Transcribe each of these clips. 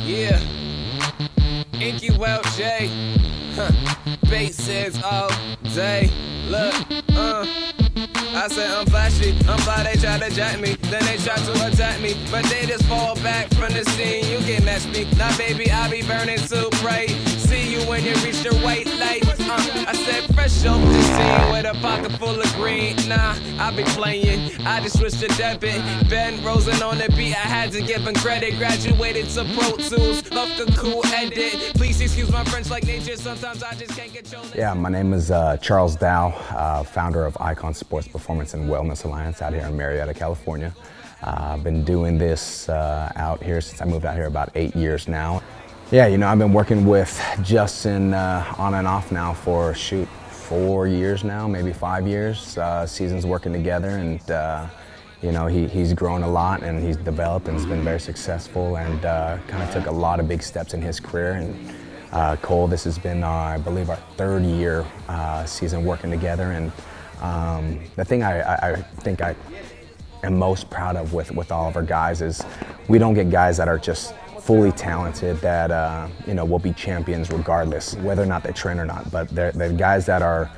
Yeah. Inky Well J. Bases all day. Look, I said I'm flashy, I'm fly, they try to jack me, then they try to attack me, but they just fall back from the scene. You can match me, now baby I be burning so bright. See you when you reach the white light. I said fresh off the scene with a pocket full of green. Nah, I be playing, I just switched to debit. Ben Rosen on the beat, I had to give him credit. Graduated to Pro Tools, off the cool edit. Please excuse my French like nature, sometimes I just can't control it. Yeah, my name is Charles Dow, founder of Icon Sports Performance and Wellness Alliance out here in Marietta, California. I've been doing this out here since I moved out here about 8 years now. Yeah, you know, I've been working with Justin on and off now for, 4 years now, maybe 5 years. Seasons working together, and you know, he's grown a lot and he's developed and has been very successful, and kind of took a lot of big steps in his career. And Cole, this has been, I believe, our 3rd year season working together. And the thing I think I am most proud of with all of our guys is we don't get guys that are just fully talented that you know, will be champions regardless whether or not they train or not. But they're guys that are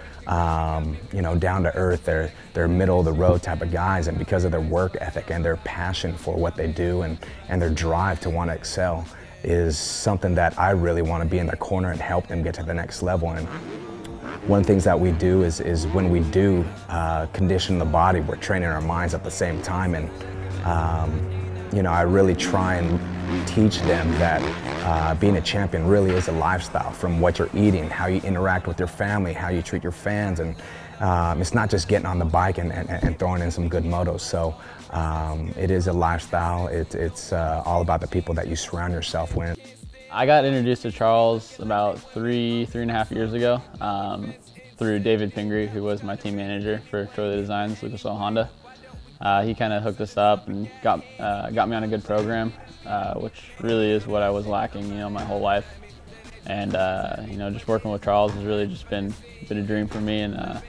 you know, down to earth. They're middle of the road type of guys, and because of their work ethic and their passion for what they do and their drive to want to excel is something that I really want to be in their corner and help them get to the next level. And one of the things that we do is when we do condition the body, we're training our minds at the same time. And you know, I really try and teach them that being a champion really is a lifestyle, from what you're eating, how you interact with your family, how you treat your fans. And it's not just getting on the bike and throwing in some good motos. So it is a lifestyle. It's all about the people that you surround yourself with. I got introduced to Charles about three and a half years ago through David Pingree, who was my team manager for Troy Designs, Lucas Oil Honda. He kind of hooked us up and got me on a good program, which really is what I was lacking, you know, my whole life. And you know, just working with Charles has really just been a dream for me, and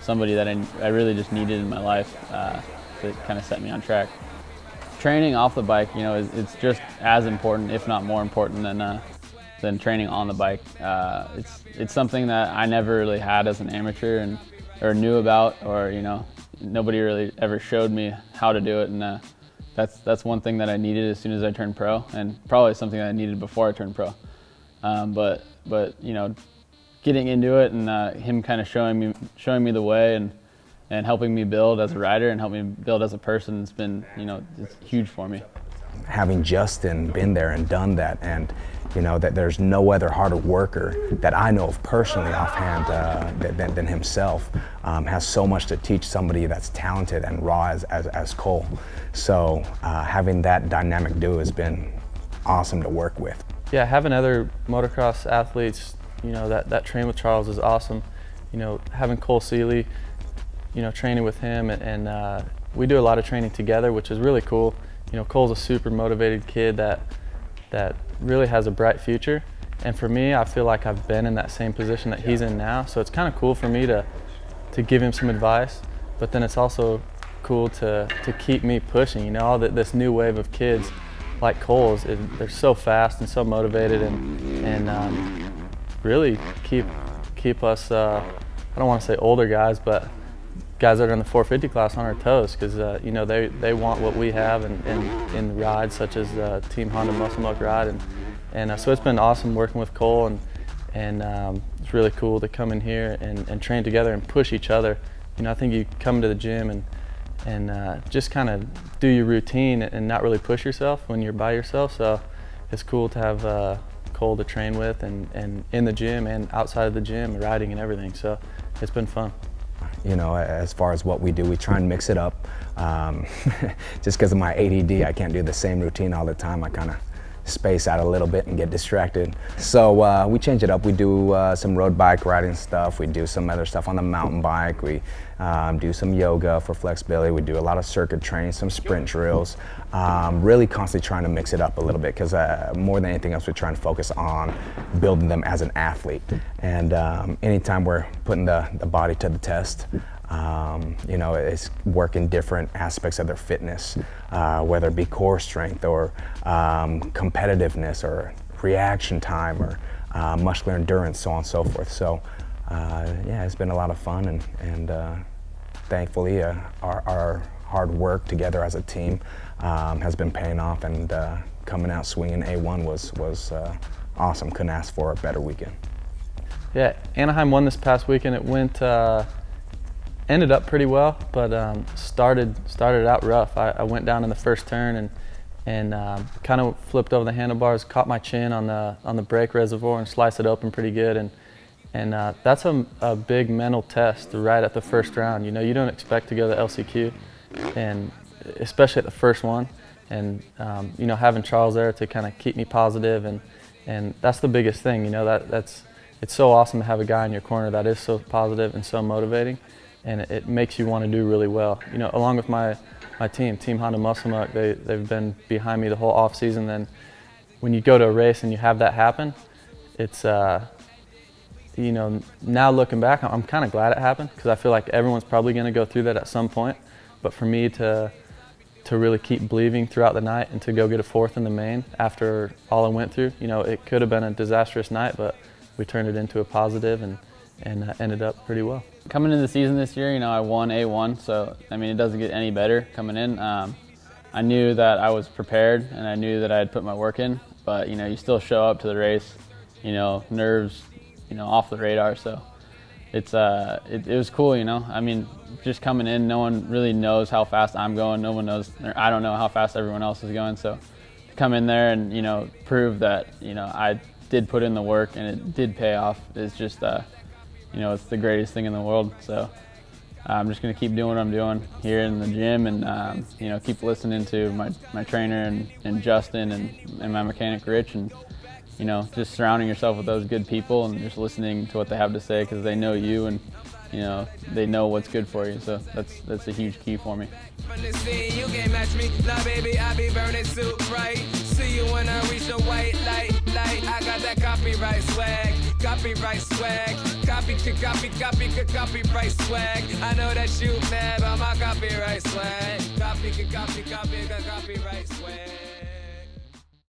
somebody that I really just needed in my life to kind of set me on track. Training off the bike, you know, it's just as important, if not more important, than training on the bike. It's something that I never really had as an amateur or knew about, or, you know, nobody really ever showed me how to do it. And that's one thing that I needed as soon as I turned pro, and probably something that I needed before I turned pro. But you know, getting into it and him kind of showing me the way and helping me build as a rider and helping me build as a person, it's been, you know, it's huge for me. Having Justin been there and done that, and you know that there's no other harder worker that I know of personally offhand than himself, has so much to teach somebody that's talented and raw as Cole. So having that dynamic duo has been awesome to work with. Yeah, having other motocross athletes, you know, that train with Charles is awesome. You know, having Cole Seeley, you know, training with him, and we do a lot of training together, which is really cool. You know, Cole's a super motivated kid that really has a bright future. And for me, I feel like I've been in that same position that he's in now. So it's kind of cool for me to give him some advice, but then it's also cool to keep me pushing. You know, all this new wave of kids like Cole's, they're so fast and so motivated, and really keep us, I don't want to say older guys, but guys that are in the 450 class on our toes, because you know, they want what we have in rides such as Team Honda Muscle Milk Ride, and so it's been awesome working with Cole, and it's really cool to come in here and train together and push each other. You know, I think you come to the gym and just kind of do your routine and not really push yourself when you're by yourself. So it's cool to have Cole to train with, and in the gym and outside of the gym, riding and everything. So it's been fun. You know, as far as what we do, we try and mix it up. Just because of my ADD, I can't do the same routine all the time. I kind of space out a little bit and get distracted. So we change it up. We do some road bike riding stuff. We do some other stuff on the mountain bike. We do some yoga for flexibility. We do a lot of circuit training, some sprint drills. Really constantly trying to mix it up a little bit, because more than anything else, we're trying to focus on building them as an athlete. And anytime we're putting the body to the test, You know, it's working different aspects of their fitness, whether it be core strength or competitiveness or reaction time or muscular endurance, so on and so forth. So yeah, it's been a lot of fun, and thankfully our hard work together as a team has been paying off, and coming out swinging A1 was awesome. Couldn't ask for a better weekend. Yeah, Anaheim won this past weekend. It went ended up pretty well, but started out rough. I went down in the first turn and kind of flipped over the handlebars, caught my chin on the brake reservoir and sliced it open pretty good. And that's a big mental test right at the first round. You know, you don't expect to go to the LCQ, and especially at the first one. And you know, having Charles there to kind of keep me positive, and that's the biggest thing. You know, it's so awesome to have a guy in your corner that is so positive and so motivating, and it makes you want to do really well. You know, along with my team Honda Muscle Muck, they've been behind me the whole off season. Then when you go to a race and you have that happen, it's you know, now looking back, I'm kind of glad it happened, because I feel like everyone's probably going to go through that at some point. But for me to really keep believing throughout the night and to go get a fourth in the main after all I went through, you know, it could have been a disastrous night, but we turned it into a positive and ended up pretty well. Coming into the season this year, you know, I won A1, so I mean, it doesn't get any better coming in. I knew that I was prepared, and I knew that I had put my work in, but you know, you still show up to the race, you know, nerves, you know, off the radar. So it's it was cool, you know. I mean, just coming in, no one really knows how fast I'm going. No one knows, or I don't know how fast everyone else is going. So to come in there and, you know, prove that, you know, I did put in the work and it did pay off is just, you know, it's the greatest thing in the world. So I'm just going to keep doing what I'm doing here in the gym, and you know, keep listening to my trainer and Justin and my mechanic Rich, and you know, just surrounding yourself with those good people and just listening to what they have to say, because they know you, and you know, they know what's good for you. So that's a huge key for me. You can't match me, now baby, I be burning soup, right? See you when I reach the white light. I got that copyright swag, copyright swag, copyright swag. I know that you mad about my copyright swag, copyright swag.